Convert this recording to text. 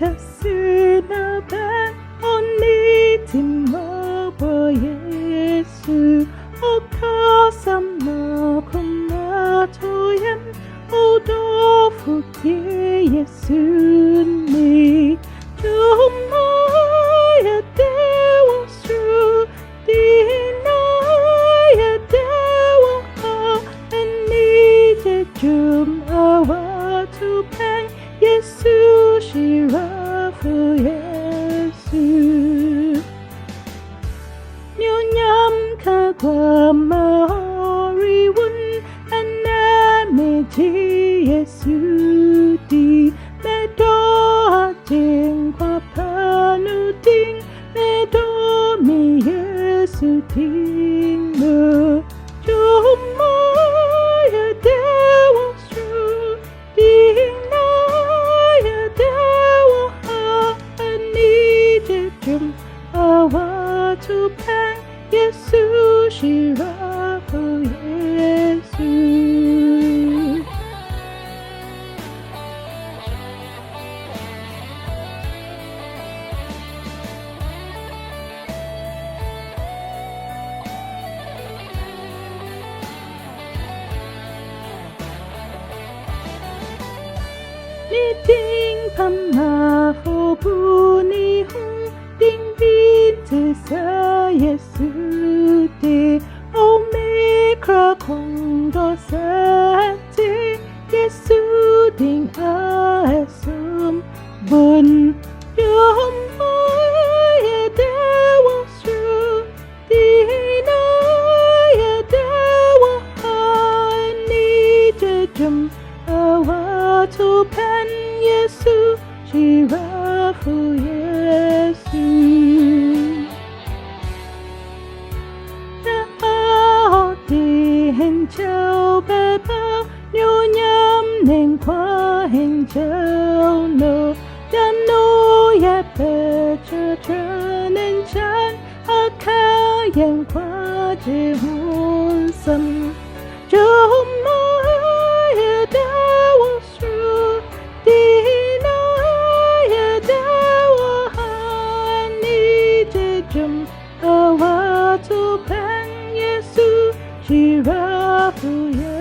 Kɛse na ben oni timabo Yesu okasam na kumatoyem Oduyɛfo Yesu ni Jumaya dewa stru dinaya dewa ha enije jum awatu peng Yesu shirafu Yesu Nyonyam kagwamahori wun anamiji Yesu di medo ating kwa panuting medo mi Yesu ting mo Jumaya dewa stru dinaya dewa ha anije jum awatu pang Yesu shirafu Yesu Ding pama fo puni hung ding bin te sa Yesu te o me kra kong do sa te Yesu ding a sum bun yom ya dewa stru dina ya dewa ha ni je jum awatu pen Yesu shirafu Yesu na di hin chao beba nyonyam ning kwa hin chao no dan no ya pe chutran in chan akayan kwa je hun sam Jumaya dewa stru dinaya dewa ha nije jum awatu pen Yesu shirafu Yesu